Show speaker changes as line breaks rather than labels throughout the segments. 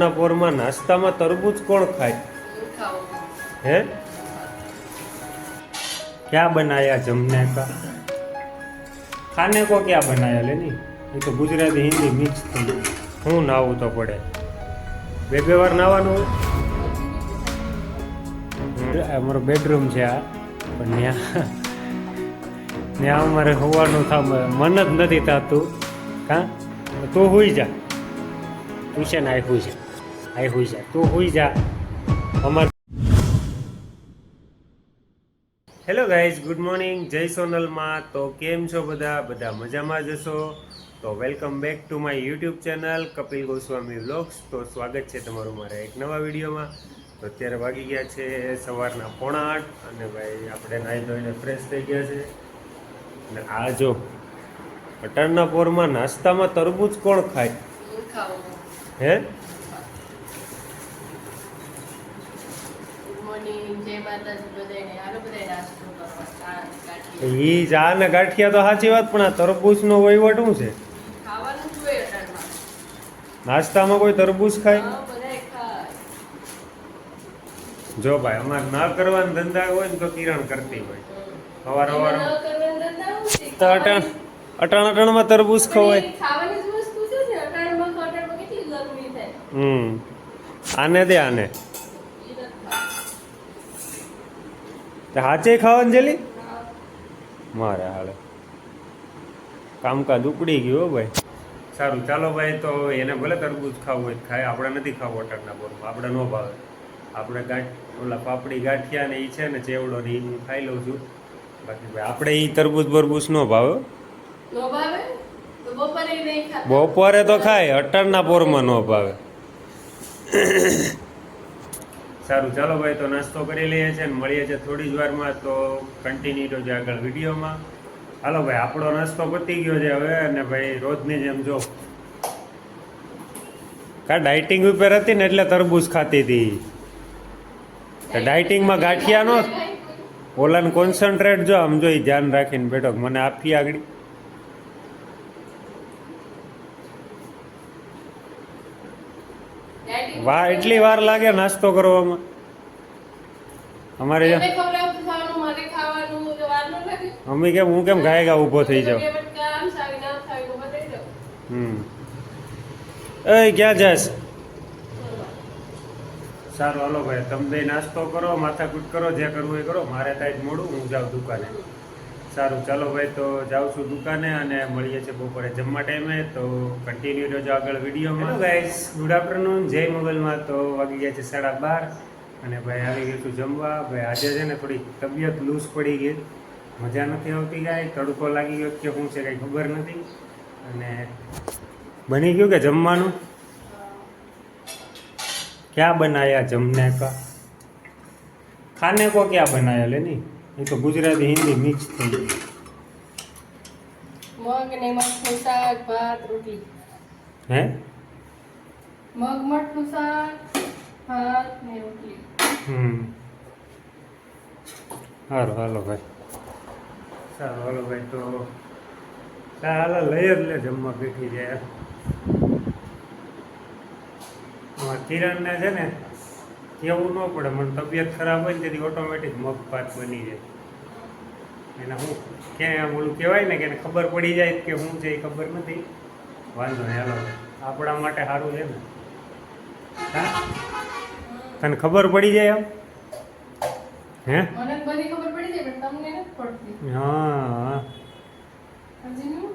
અટાણના પોરમાં નાસ્તામાં તરબૂચ કોણ ખાય? હે क्या बनाया जमने का? खाने को क्या बनाया लेनी? ये तो गुजराती हिंदी मिक्स થઈ ગયું. હું નાવું તો પડે બે વાર નાવાનું. અમારો બેડરૂમ છે આ, પણ ત્યાં અમારે હોવાનું મન જ નથી થતું. કાં તું હુઈ જા, તું છે ને આઈ હુઈ જા, તું હુઈ જા. અમારે હેલો ગાઈઝ, ગુડ મોર્નિંગ, જય સોનલમાં. તો કેમ છો બધા મજામાં જ હશો. તો welcome back to my YouTube channel Kapil Goswami vlogs. તો સ્વાગત છે તમારું મારા એક નવા વિડીયોમાં. તો અત્યારે વાગી ગયા છે સવારના 7:30 અને ભાઈ આપણે નાહી ધોઈને ફ્રેશ થઈ ગયા છે. અને આ જો અટાણના પોરમાં નાસ્તામાં તરબૂચ કોણ ખાય? હે ઈ ચા ને ગાંઠિયા તો સાચી વાત, પણ આ તરબૂચ નો વહીવટ શું છે? નાસ્તામાં કોઈ તરબૂચ ખાય? જો ભાઈ અમારે ના કરવાના ધંધા હોય ને તો કિરણ કરતી હોય. સવાર તો અટાણમાં તરબૂચ ખવાય. આને દે આને હાચે ખાવાની જેલી મારે હાલે કામકાજ ઉપડી ગયું ભાઈ. સારું ચાલો ભાઈ, તો એને ભલે તરબૂચ ખાવું હોય ખાય, આપણે નથી ખાવું અટાણના પોરમાં, આપણે ન ભાવે. આપણે ઓલા પાપડી ગાંઠિયા ને એ છે ને ચેવડો ને એ હું ખાઈ લઉં છું. બાકી ભાઈ આપણે એ તરબૂચ બરબૂચ ન ભાવે. બપોરે તો ખાય, અટાણના પોરમાં ન ભાવે. સારું ચાલો ભાઈ, તો નાસ્તો કરી લઈએ છીએ અને મળીએ છીએ થોડી જ વારમાં. તો કન્ટિન્યુ રહેજો આગળ વિડીયોમાં. હાલો ભાઈ, આપણો નાસ્તો પતી ગયો છે હવે. અને ભાઈ રોજની જેમ જો ડાયટિંગ ઉપર હતી ને એટલે તરબૂચ ખાતી હતી. ડાયટિંગમાં ગાંઠિયાનો ઓલાને કોન્સન્ટ્રેટ જો આમ જોઈ ધ્યાન રાખીને બેઠો મને આપી આગળ. એટલી વાર લાગે નાસ્તો કરવામાં અમારે? અમે કેમ હું કેમ ગાયગા ઊભો થઈ જાઉં? એ ક્યાં જાસ? સારું હાલો ભાઈ, તમે બે નાસ્તો કરો, માથાકૂટ કરો, જે કરવું એ કરો. મારે ત્યાં મોડું, હું જાઉં દુકાને. સારું ચાલો ભાઈ, તો જાઉં છું દુકાને અને મળીએ છીએ બપોરે જમવા ટાઈમે. તો કન્ટિન્યુ રહેજો આગળ વિડીયોમાં. ગાઈસ, ગુડ આફ્ટરનૂન, જય મોગલમાં. તો વાગી ગયા છે 12:30 અને ભાઈ આવી ગયું છું જમવા. ભાઈ આજે છે ને થોડી તબિયત લૂઝ પડી ગઈ, મજા નથી આવતી કાંઈ, તડકો લાગી ગયો કે શું છે કાંઈ ખબર નથી. અને બની ગયું કે જમવાનું? ક્યાં બનાયા જમને કા? ખાને કો ક્યાં બનાયા લેની? એ તો ગુજરાતી હિન્દી મિક્સ થઈ ગયું.
મગ ને મઠનું શાક, ભાત, રોટલી.
હે
મગ મઠનું શાક, ભાત ને રોટલી.
સારું હાલો ભાઈ, સારું હાલો ભાઈ. તો હાલો લઈ જ લે, જમવા બેઠી જાય. કિરણને છે ને કેવું ન પડે, મને તબિયત ખરાબ હોય ને તેથી ઓટોમેટિક મગ ભાત બની જાય. એને હું ક્યાં ઓલું કહેવાય ને કે એને ખબર પડી જાય કે શું છે એ ખબર નથી. વાંધો નહીં હાલો, આપણા માટે સારું છે ને. હા તને ખબર પડી જાય આમ? હે
મને બધી ખબર પડી જાય પણ તમને નથી પડતી.
હા
હજી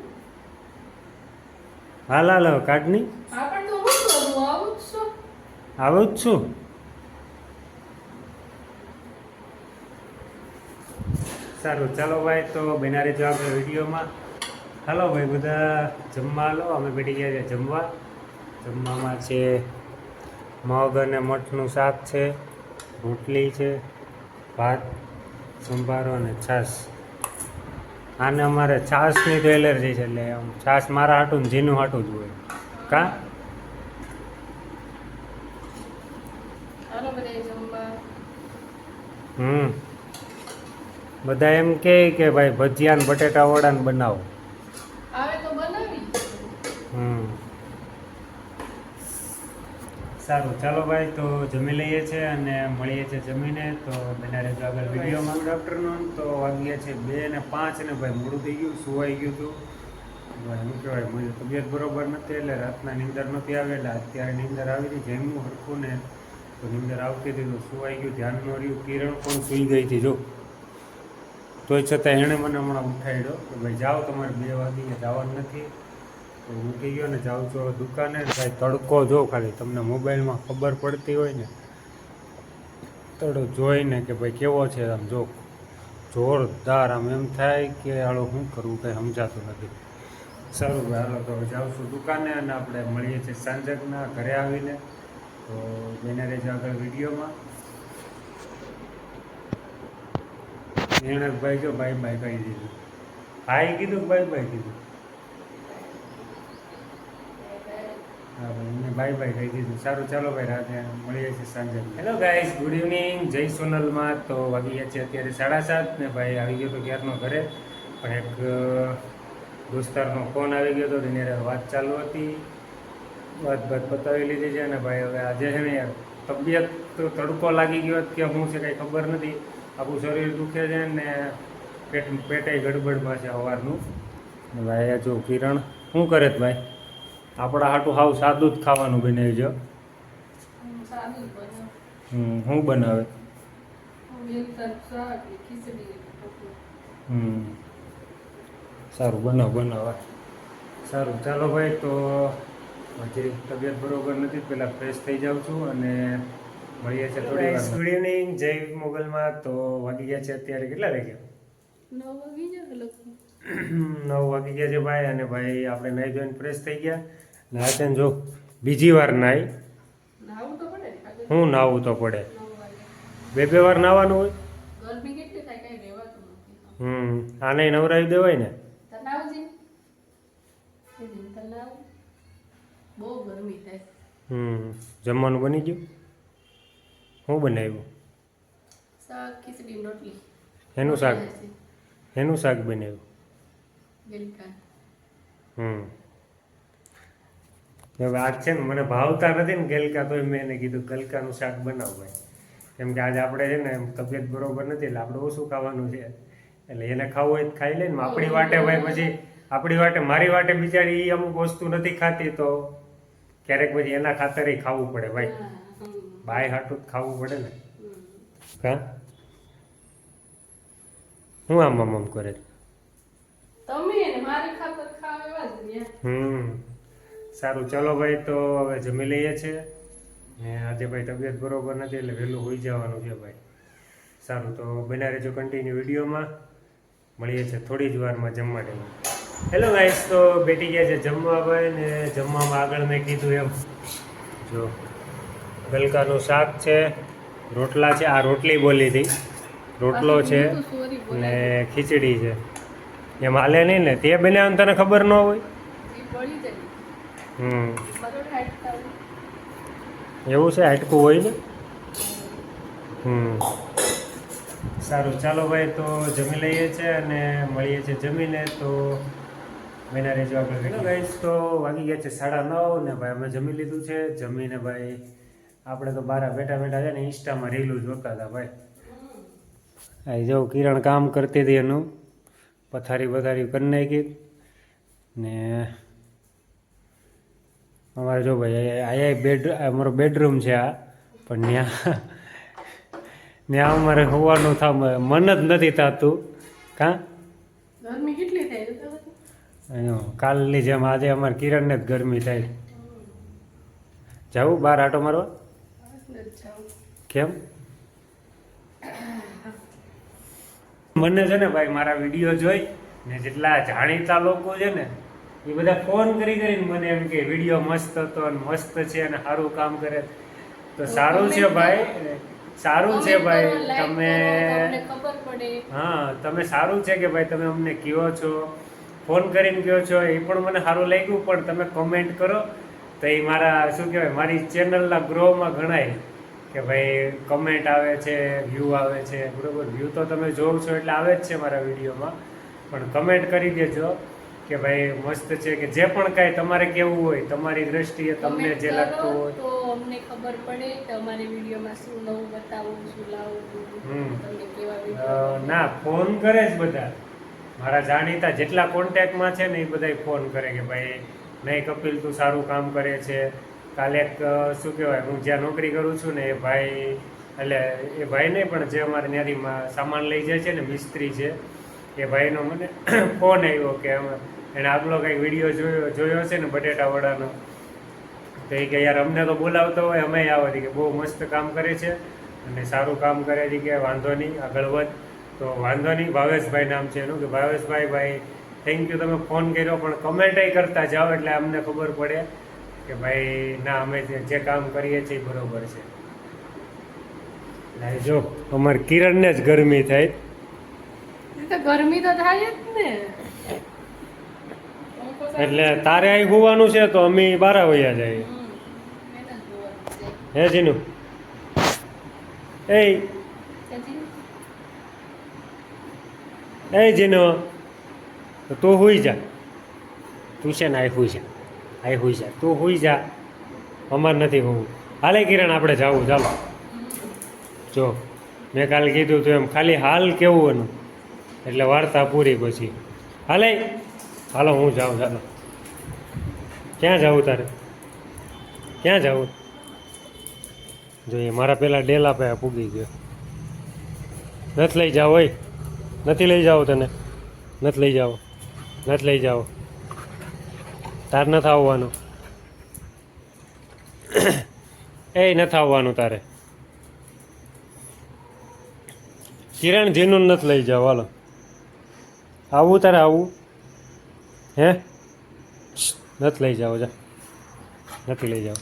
હાલ હાલ કાઢની.
હા પણ તો હું કરું, આવું જ છું.
આવું જ છું. સારું ચાલો ભાઈ, તો બના રહેજો આપણે વિડીયોમાં. હાલો ભાઈ બધા જમવા હાલો, અમે બેઠી ગયા છે જમવા. જમવામાં છે મગ અને મઠનું શાક છે, રોટલી છે, ભાત, સંભારો અને છાશ. આને અમારે છાશની તો એલર્જી છે, એટલે આમ છાશ મારા હાટું ને જીનું હાટું જ હોય. કાં બધા એમ કે ભાઈ ભજીયા ને બટેટા વડા ને બનાવો. સારું ચાલો ભાઈ તો જમી લઈએ છીએ અને મળીએ છીએ જમીને તો બના રહેજો આગળ વિડીયોમાં. Good afternoon. તો વાગ્યા છે 2 ને 5 ને ભાઈ મોડું થઈ ગયું, સુવાઈ ગયું હતું ભાઈ. શું કહેવાય, મારી તબિયત બરોબર નથી એટલે રાતના નીંદર નહોતી આવે એટલે અત્યારે નીંદર આવી હતી. જમ્યું હરખું ને તો નીંદર આવતી હતી તો સુવાઈ ગયું, ધ્યાન ન રહ્યું. કિરણ પણ સૂઈ ગઈ હતી જો, તોય છતાં એણે મને હમણાં ઉઠાડ્યો કે ભાઈ જાઓ, તમારે 2 વાગ્યે જવાનું નથી. તો ઉઠી ગયો ને જાઉં છું દુકાને. ભાઈ તડકો જો, ખાલી તમને મોબાઈલમાં ખબર પડતી હોય ને તડકો જોઈને કે ભાઈ કેવો છે, આમ જો જોરદાર, આમ એમ થાય કે હાલો શું કરવું કંઈ સમજાતું નથી. સારું ભાઈ હાલો તો જાઉં છું દુકાને અને આપણે મળીએ છીએ સાંજકના ઘરે આવીને. તો બને રહેજો આગળ વિડીયોમાં. એને ભાઈ જો બાય બાય કહી દીધું, હાઈ કીધું કે બાય બાય કીધું? હા ભાઈ મેં બાય બાય કહી દીધું. સારું ચાલો ભાઈ રાતે મળીએ છીએ સાંજે. હેલો ગાઈસ, ગુડ ઇવનિંગ, જય સોનલમાં. તો વાગી ગયા છે અત્યારે 7:30 ને ભાઈ આવી ગયો તો ક્યારનો ઘરે, પણ એક દોસ્તારનો ફોન આવી ગયો હતો, એની વાત ચાલુ હતી, વાત પતાવી લીધી છે. અને ભાઈ હવે આજે છે ને યાર તબિયત તો તડકો લાગી ગયો કે શું છે કંઈ ખબર નથી, આખું શરીર દુખે છે ને પેટે ગડબડમાં છે સવારનું. ને ભાઈ જો કિરણ શું કરે છે ભાઈ? આપણા હાટું હાવ સાદું જ ખાવાનું બનાવી જો.
સાદું બને.
શું બનાવે?
શાક ને ખીચડી ને
સારું બનાવ. સારું ચાલો ભાઈ તો હજી તબિયત બરોબર નથી, પહેલાં ફ્રેશ થઈ જાઉં છું અને મળીએ છીએ થોડી વાર. ગુડ ઇવનિંગ, જય મોગલમાં. તો વાગી ગયા છે અત્યારે કેટલા વાગ્યા?
9 વાગી જાય લગભગ.
9 વાગી ગયા છે ભાઈ. અને ભાઈ આપણે નાહી ધોઈને ફ્રેશ થઈ ગયા ને આ છે ને જો બીજી વાર નાહી.
નાવું તો પડે ને કાલે.
હું નાહવું તો પડે,
9 વાગે.
2 વાર નાહવાનું હોય.
ગરમી કેટલી થાય કઈ રહેવાતું નથી.
આને નવરાવી દેવાય ને.
તનાવજી તનાવ બહુ ગરમી થાય.
જમવાનું બની ગયું? શું બનાવ્યું?
શાક ખીચડી રોટલી.
એનું શાક? એનું શાક બનાવ્યું?
ગલકા.
હવે આજ છે ને મને ભાવતા નથી ને ગલકા, તોય મેં એને કીધું ગલકાનું શાક બનાવ ભાઈ, કેમ કે આજે આપણે છે ને એમ તબિયત બરોબર નથી એટલે આપણે ઓછું ખાવાનું છે, એટલે એને ખાવું હોય તો ખાઈ લે ને. આપણી વાટે ભાઈ પછી આપણી વાટે, મારી વાટે બિચારી એ અમુક વસ્તુ નથી ખાતી તો ક્યારેક પછી એના ખાતરે ખાવું પડે ભાઈ, બાય હાટું જ ખાવું પડે ને. હા હું આમ કરે
તમે ને મારી ખાતર ખાવ એવા જ રહ્યા.
સારું ચાલો ભાઈ તો હવે જમી લઈએ છીએ ને આજે ભાઈ તબિયત બરોબર નથી એટલે વહેલું હોઈ જવાનું છે ભાઈ. સારું તો બના રહેજો કન્ટિન્યુ વિડીયોમાં. મળીએ છીએ થોડી જ વારમાં જમવા ટાઈમે. હેલો ગાઈસ, તો બેઠી ગયા છે જમવા ભાઈ ને જમવામાં આગળ મેં કીધું એમ જો ગલકાનું શાક છે, રોટલા છે, આ રોટલી બોલી હતી, રોટલો છે ને ખીચડી છે. એમ હાલે નહીં ને, તે બનાવવાનું તને ખબર ન હોય? એવું છે, હાટકું હોય ને. સારું ચાલો ભાઈ તો જમી લઈએ છીએ અને મળીએ છીએ જમીને. તો બના રહેજો આગળ. હેલો ગાઈસ, તો વાગી ગયા છે 9:30 ને ભાઈ અમે જમી લીધું છે. જમીને ભાઈ આપણે તો બહાર બેઠા છે ને ઇન્સ્ટામાં રીલું જોતા હતા ભાઈ. આ જો કિરણ કામ કરતી હતી, એનું પથારી કરી નાખી ને અમારે જો ભાઈ અહીંયા અમારો બેડરૂમ છે આ, પણ ત્યાં અમારે હોવાનું મન જ નથી થતું. કાં
ગરમી કેટલી થાય?
કાલની જેમ આજે અમારે કિરણને જ ગરમી થાય. જાવું બહાર આટો મારવા? કેમ? મને છે ને ભાઈ મારા વિડીયો જોઈ ને જેટલા જાણીતા લોકો છે ને એ બધા ફોન કરીને મને એમ કે વિડીયો મસ્ત હતો અને મસ્ત છે અને સારું કામ કરે. તો સારું છે ભાઈ, સારું છે ભાઈ. તમે હા તમે સારું છે કે ભાઈ તમે અમને કહો છો, ફોન કરીને કહો છો, એ પણ મને સારું લાગ્યું. પણ તમે કોમેન્ટ કરો તો એ મારા શું કહેવાય મારી ચેનલના ગ્રોમાં ગણાય કે ભાઈ કમેન્ટ આવે છે, વ્યૂ આવે છે. બરાબર, વ્યૂ તો તમે જોવો છો એટલે આવે જ છે મારા વિડીયોમાં, પણ કમેન્ટ કરી દેજો કે ભાઈ મસ્ત છે કે જે પણ કાંઈ તમારે કેવું હોય તમારી દ્રષ્ટિએ તમને જે લાગતું હોય.
તો અમને ખબર પડે કે અમારી વિડીયોમાં શું નવું બતાવવું, શું લાવવું, તમને કેવા વિડીયો
ના ફોન કરે જ બધા મારા જાણીતા જેટલા કોન્ટેક્ટમાં છે ને એ બધા ફોન કરે કે ભાઈ નહીં કપિલ તું સારું કામ કરે છે. કાલે એક શું કહેવાય હું જ્યાં નોકરી કરું છું ને એ ભાઈ એટલે એ ભાઈ નહીં પણ જે અમારે ત્યાંથી સામાન લઈ જાય છે ને મિસ્ત્રી છે એ ભાઈનો મને ફોન આવ્યો કે એણે આગલો કંઈક વિડીયો જોયો છે ને બટેટા વડાનો તો એ કે યાર અમને તો બોલાવતો હોય અમે આવવાથી કે બહુ મસ્ત કામ કરે છે અને સારું કામ કરે છે કે વાંધો નહીં આગળ વધ. તો વાંધો નહીં, ભાવેશભાઈ નામ છે એનું કે ભાવેશભાઈ ભાઈ થેન્ક યુ તમે ફોન કર્યો પણ કમેન્ટય કરતા જાઓ એટલે અમને ખબર પડે કે ભાઈ ના અમે જે કામ કરીએ છીએ એ બરોબર છે. એટલે જો અમારે કિરણને જ ગરમી થાય.
તો ગરમી તો થાય જ ને.
એટલે તારે અહીં હોવાનું છે તો અમે બારા વયા જાય. હે જીનુ એ જીનુ તું હુઈ જા. તું છે ને આ હુઈ જા, આ હુઈ જા, તું હુઈ જા, અમારે નથી હોવું. હાલે કિરણ આપણે જાવું ચાલો. જો મેં કાલે કીધું તું એમ ખાલી હાલ કેવું એનું એટલે વાર્તા પૂરી પછી. હાલે હાલો હું જાઉં ચાલો. ક્યાં જાવું તારે, ક્યાં જાવું? જોઈએ મારા પેલા ડેલા પે પૂગી ગયો. નથી લઈ જાઓ હોય, નથી લઈ જાઓ તને, નથી લઈ જાઓ, નથી લઈ જાઓ, તાર નથી આવવાનું. એ નથી આવવાનું તારે. કિરણ જીનું નથી લઈ જાઓ. હાલો આવું તારે આવું હે? નથી લઈ જાઓ, જા નથી લઈ જાઓ,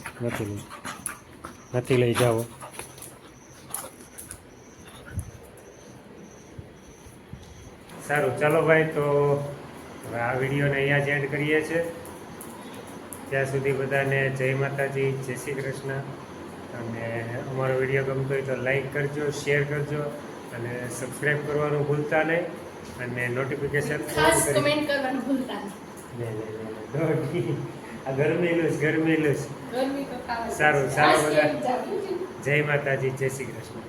નથી લઈ જાઓ. સારું ચાલો ભાઈ, તો હવે આ વિડીયોને અહીંયા જ એન્ડ કરીએ છીએ. ત્યાં સુધી બધાને જય માતાજી, જય શ્રી કૃષ્ણ. અને અમારો વિડીયો ગમતો હોય તો લાઈક કરજો, શેર કરજો અને સબસ્ક્રાઈબ કરવાનું ભૂલતા નહીં અને નોટિફિકેશન
ખાસ કમેન્ટ કરવાનું ભૂલતા
નહીં. આ ગરમીલું જ.
ગરમી તો ખાવા
સારું સારું બધા. જય માતાજી, જય શ્રી કૃષ્ણ.